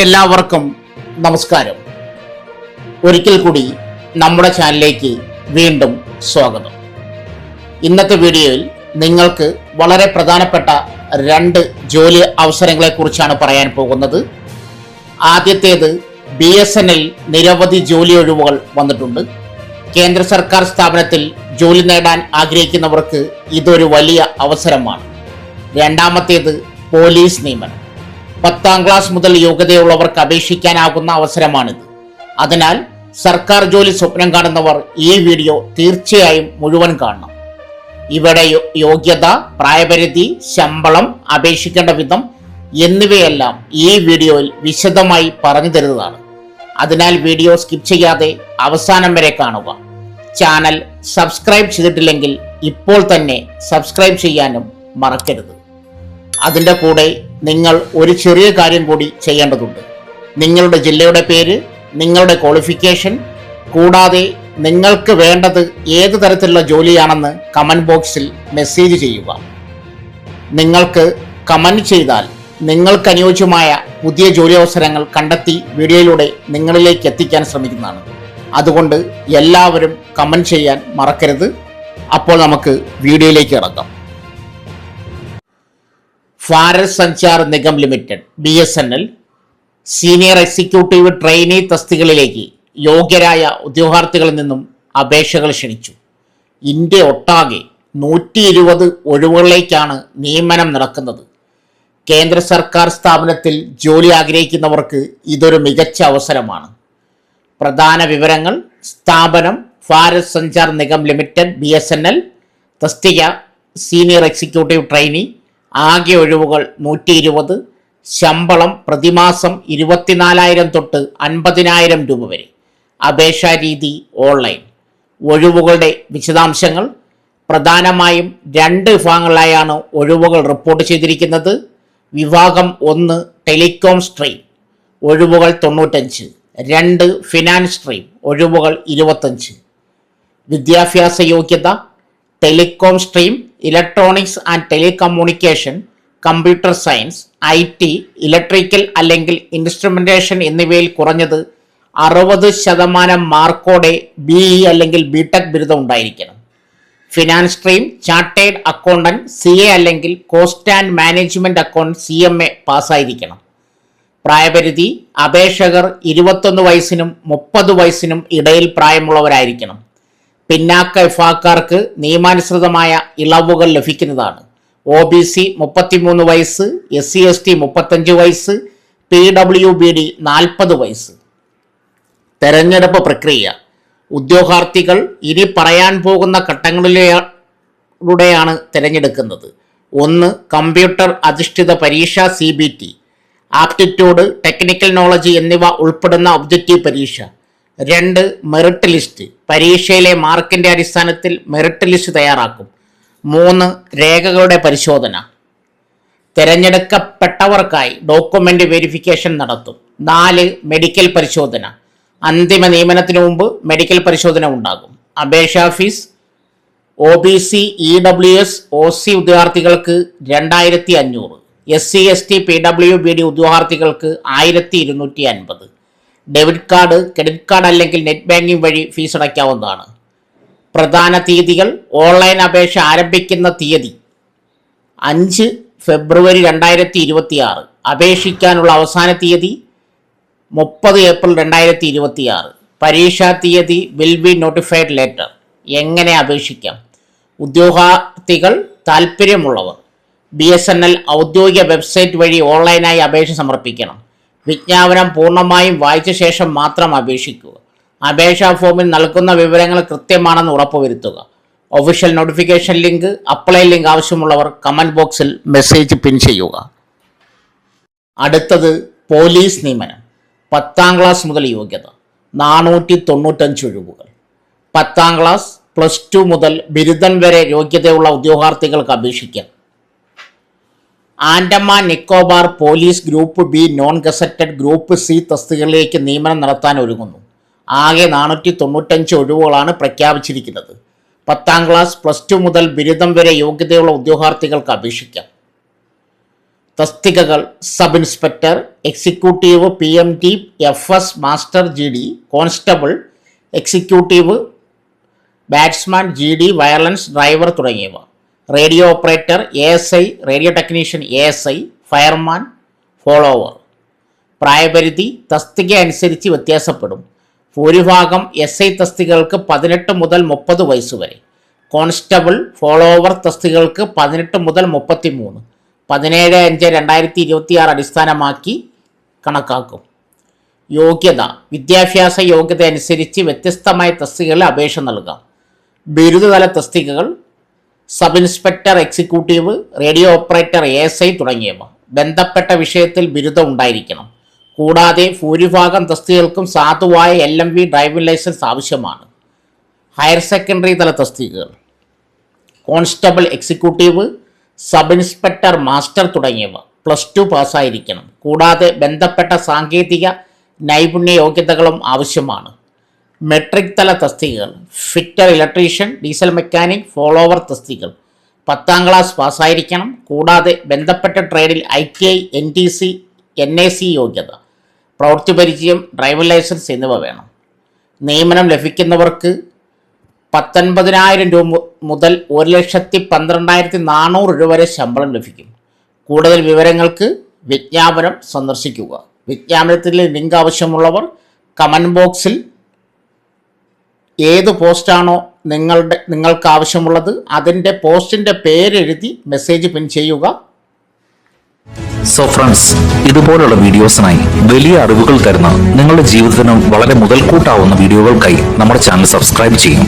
എല്ലാവർക്കും നമസ്കാരം. ഒരിക്കൽ കൂടി നമ്മുടെ ചാനലിലേക്ക് വീണ്ടും സ്വാഗതം. ഇന്നത്തെ വീഡിയോയിൽ നിങ്ങൾക്ക് വളരെ പ്രധാനപ്പെട്ട രണ്ട് ജോലി അവസരങ്ങളെക്കുറിച്ചാണ് പറയാൻ പോകുന്നത്. ആദ്യത്തേത് BSNL നിരവധി ജോലി ഒഴിവുകൾ വന്നിട്ടുണ്ട്. കേന്ദ്ര സർക്കാർ സ്ഥാപനത്തിൽ ജോലി നേടാൻ ആഗ്രഹിക്കുന്നവർക്ക് ഇതൊരു വലിയ അവസരമാണ്. രണ്ടാമത്തേത് പോലീസ് നിയമനം. 10ാം ക്ലാസ് മുതൽ യോഗ്യതയുള്ളവർക്ക് അപേക്ഷിക്കാനാകുന്ന അവസരമാണിത്. അതിനാൽ സർക്കാർ ജോലി സ്വപ്നം കാണുന്നവർ ഈ വീഡിയോ തീർച്ചയായും മുഴുവൻ കാണണം. ഇവിടെ യോഗ്യത, പ്രായപരിധി, ശമ്പളം, അപേക്ഷിക്കേണ്ട വിധം എന്നിവയെല്ലാം ഈ വീഡിയോയിൽ വിശദമായി പറഞ്ഞു തരുന്നതാണ്. അതിനാൽ വീഡിയോ സ്കിപ്പ് ചെയ്യാതെ അവസാനം വരെ കാണുക. ചാനൽ സബ്സ്ക്രൈബ് ചെയ്തിട്ടില്ലെങ്കിൽ ഇപ്പോൾ തന്നെ സബ്സ്ക്രൈബ് ചെയ്യാനും മറക്കരുത്. അതിൻ്റെ കൂടെ നിങ്ങൾ ഒരു ചെറിയ കാര്യം കൂടി ചെയ്യേണ്ടതുണ്ട്. നിങ്ങളുടെ ജില്ലയുടെ പേര്, നിങ്ങളുടെ ക്വാളിഫിക്കേഷൻ, കൂടാതെ നിങ്ങൾക്ക് വേണ്ടത് ഏത് തരത്തിലുള്ള ജോലിയാണെന്ന് കമൻറ്റ് ബോക്സിൽ മെസ്സേജ് ചെയ്യുക. നിങ്ങൾക്ക് കമൻറ്റ് ചെയ്താൽ നിങ്ങൾക്ക് അനുയോജ്യമായ പുതിയ ജോലി അവസരങ്ങൾ കണ്ടെത്തി വീഡിയോയിലൂടെ നിങ്ങളിലേക്ക് എത്തിക്കാൻ ശ്രമിക്കുന്നതാണ്. അതുകൊണ്ട് എല്ലാവരും കമൻറ്റ് ചെയ്യാൻ മറക്കരുത്. അപ്പോൾ നമുക്ക് വീഡിയോയിലേക്ക് കിടക്കാം. Bharat Sanchar Nigam limited BSNL senior executive trainee തസ്തികകളിലേക്ക് യോഗ്യരായ ഉദ്യോഗാർത്ഥികളിൽ നിന്നും അപേക്ഷകൾ ക്ഷണിച്ചു. ഇന്ത്യ ഒട്ടാകെ 120 ഒഴിവുകളിലേക്കാണ് നിയമനം നടക്കുന്നത്. കേന്ദ്ര സർക്കാർ സ്ഥാപനത്തിൽ ജോലി ആഗ്രഹിക്കുന്നവർക്ക് ഇതൊരു മികച്ച അവസരമാണ്. പ്രധാന വിവരങ്ങൾ: സ്ഥാപനം ഭാരത് സഞ്ചാർ നിഗം ലിമിറ്റഡ് BSNL, തസ്തിക സീനിയർ എക്സിക്യൂട്ടീവ് ട്രെയിനി, ആകെ ഒഴിവുകൾ 120, ശമ്പളം പ്രതിമാസം 24,000 തൊട്ട് 50,000 രൂപ വരെ. അപേക്ഷാ രീതി ഓൺലൈൻ. ഒഴിവുകളുടെ വിശദാംശങ്ങൾ: പ്രധാനമായും 2 വിഭാഗങ്ങളിലായാണ് ഒഴിവുകൾ റിപ്പോർട്ട് ചെയ്തിരിക്കുന്നത്. വിഭാഗം 1 ടെലികോം സ്ട്രീം, ഒഴിവുകൾ 95. 2 ഫിനാൻസ് സ്ട്രീം, ഒഴിവുകൾ 25. വിദ്യാഭ്യാസ യോഗ്യത: telecom stream electronics and telecommunication, computer science, IT, electrical അല്ലെങ്കിൽ ഇൻസ്ട്രുമെന്റേഷൻ എന്നിവയിൽ കുറഞ്ഞത് 60% മാർക്കോടെ BE അല്ലെങ്കിൽ BTech ബിരുദം ഉണ്ടായിരിക്കണം. Finance stream chartered accountant CA അല്ലെങ്കിൽ cost and management account CMA പാസ്സായിരിക്കണം. പ്രായപരിധി: അപേക്ഷകർ 21 വയസ്സിനും 30 വയസ്സിനും ഇടയിൽ പ്രായമുള്ളവരായിരിക്കണം. പിന്നാക്ക വിഭാഗക്കാർക്ക് നിയമാനുസൃതമായ ഇളവുകൾ ലഭിക്കുന്നതാണ്. OBC 33 വയസ്സ്, SC/ST 35 വയസ്സ്, PWBD 40 വയസ്സ്. തെരഞ്ഞെടുപ്പ് പ്രക്രിയ: ഉദ്യോഗാർത്ഥികൾ ഇനി പറയാൻ പോകുന്ന ഘട്ടങ്ങളിലൂടെയാണ് തിരഞ്ഞെടുക്കുന്നത്. 1. കമ്പ്യൂട്ടർ അധിഷ്ഠിത പരീക്ഷ CBT, ആപ്റ്റിറ്റ്യൂഡ്, ടെക്നിക്കൽ നോളജ് എന്നിവ ഉൾപ്പെടുന്ന ഒബ്ജക്റ്റീവ് പരീക്ഷ. 2. മെറിറ്റ് ലിസ്റ്റ്, പരീക്ഷയിലെ മാർക്കിന്റെ അടിസ്ഥാനത്തിൽ മെറിറ്റ് ലിസ്റ്റ് തയ്യാറാക്കും. 3. രേഖകളുടെ പരിശോധന. തിരഞ്ഞെടുക്കപ്പെട്ടവർക്കായി ഡോക്യുമെന്റ് വെരിഫിക്കേഷൻ നടത്തും. 4. മെഡിക്കൽ പരിശോധന. അന്തിമ നിയമനത്തിനു മുമ്പ് മെഡിക്കൽ പരിശോധന ഉണ്ടാകും. അപേക്ഷാ ഫീസ്: OBC, EWS, OC ഉദ്യോഗാർത്ഥികൾക്ക് 2,500, SC/ST, PWBD ഉദ്യോഗാർത്ഥികൾക്ക് 1,250. ഡെബിറ്റ് കാർഡ്, ക്രെഡിറ്റ് കാർഡ് അല്ലെങ്കിൽ നെറ്റ് ബാങ്കിംഗ് വഴി ഫീസ് അടയ്ക്കാവുന്നതാണ്. പ്രധാന തീയതികൾ: ഓൺലൈൻ അപേക്ഷ ആരംഭിക്കുന്ന തീയതി 5 ഫെബ്രുവരി 2026. അപേക്ഷിക്കാനുള്ള അവസാന തീയതി 30 ഏപ്രിൽ 2026. പരീക്ഷാ തീയതി വിൽ ബി നോട്ടിഫൈഡ് ലേറ്റർ. എങ്ങനെ അപേക്ഷിക്കാം? ഉദ്യോഗാർത്ഥികൾ താൽപ്പര്യമുള്ളവർ BSNL ഔദ്യോഗിക വെബ്സൈറ്റ് വഴി ഓൺലൈനായി അപേക്ഷ സമർപ്പിക്കണം. വിജ്ഞാപനം പൂർണ്ണമായും വായിച്ച ശേഷം മാത്രം അപേക്ഷിക്കുക. അപേക്ഷാ ഫോമിൽ നൽകുന്ന വിവരങ്ങൾ കൃത്യമാണെന്ന് ഉറപ്പുവരുത്തുക. Official notification link, apply link ആവശ്യമുള്ളവർ കമൻറ്റ് ബോക്സിൽ മെസ്സേജ് പിൻ ചെയ്യുക. അടുത്തത് പോലീസ് നിയമനം. 10ാം ക്ലാസ് മുതൽ യോഗ്യത 495 ഒഴിവുകൾ. 10ാം ക്ലാസ്, +2 മുതൽ ബിരുദം വരെ യോഗ്യതയുള്ള ഉദ്യോഗാർത്ഥികൾക്ക് അപേക്ഷിക്കാം. Andaman Nicobar police group B non gazetted group C തസ്തികകളിലേക്ക് നിയമനം നടത്താൻ ഒരുങ്ങുന്നു. ആകെ 495 ഒഴിവുകളാണ് പ്രഖ്യാപിച്ചിരിക്കുന്നത്. 10ാം ക്ലാസ്, +2 മുതൽ ബിരുദം വരെ യോഗ്യതയുള്ള ഉദ്യോഗാർത്ഥികൾക്ക് അപേക്ഷിക്കാം. തസ്തികകൾ sub inspector, executive PMT, FS, master GD, constable, executive, batsman GD, wireless, driver തുടങ്ങിയവ. Radio operator, ASI, radio technician ASI, fireman, follower. പ്രായപരിധി തസ്തിക അനുസരിച്ച് വ്യത്യാസപ്പെടും. ഭൂരിഭാഗം SI തസ്തികകൾക്ക് 18 മുതൽ 30 വയസ്സ് വരെ. കോൺസ്റ്റബിൾ, ഫോളോവർ തസ്തികകൾക്ക് 18 മുതൽ 33. 17/5/2026 അടിസ്ഥാനമാക്കി കണക്കാക്കും. യോഗ്യത വിദ്യാഭ്യാസ യോഗ്യത അനുസരിച്ച് വ്യത്യസ്തമായ തസ്തികകളിൽ അപേക്ഷ നൽകാം. ബിരുദതല തസ്തികകൾ sub inspector, executive, radio operator, ASI തുടങ്ങിയവ. ബന്ധപ്പെട്ട വിഷയത്തിൽ ബിരുദം ഉണ്ടായിരിക്കണം. കൂടാതെ ഭൂരിഭാഗം തസ്തികകൾക്കും സാധുവായ LMV ഡ്രൈവിംഗ് ലൈസൻസ് ആവശ്യമാണ്. ഹയർ സെക്കൻഡറി തല തസ്തികകൾ constable, executive, sub inspector, master തുടങ്ങിയവ +2 പാസ്സായിരിക്കണം. കൂടാതെ ബന്ധപ്പെട്ട സാങ്കേതിക നൈപുണ്യ യോഗ്യതകളും ആവശ്യമാണ്. മെട്രിക് തല തസ്തികകൾ fitter, electrician, diesel mechanic, follower തസ്തികകൾ 10ാം ക്ലാസ് പാസ്സായിരിക്കണം. കൂടാതെ ബന്ധപ്പെട്ട ട്രേഡിൽ ITI, NTC, NAC യോഗ്യത, പ്രവൃത്തി പരിചയം, ഡ്രൈവിംഗ് ലൈസൻസ് എന്നിവ വേണം. നിയമനം ലഭിക്കുന്നവർക്ക് 19,000 രൂപ മുതൽ 1,12,400 രൂപ വരെ ശമ്പളം ലഭിക്കും. കൂടുതൽ വിവരങ്ങൾക്ക് വിജ്ഞാപനം സന്ദർശിക്കുക. വിജ്ഞാപനത്തിലെ ലിങ്ക് ആവശ്യമുള്ളവർ കമൻറ്റ് ബോക്സിൽ ഏത് പോസ്റ്റാണോ നിങ്ങൾക്ക് ആവശ്യമുള്ളത് അതിൻ്റെ പോസ്റ്റിൻ്റെ പേരെഴുതി മെസ്സേജ് പിൻ ചെയ്യുക. സോ ഫ്രണ്ട്സ്, ഇതുപോലുള്ള വീഡിയോസിനായി വലിയ അറിവുകൾ തരുന്ന നിങ്ങളുടെ ജീവിതത്തിനും വളരെ മുതൽക്കൂട്ടാവുന്ന വീഡിയോകൾക്കായി നമ്മുടെ ചാനൽ സബ്സ്ക്രൈബ് ചെയ്യും.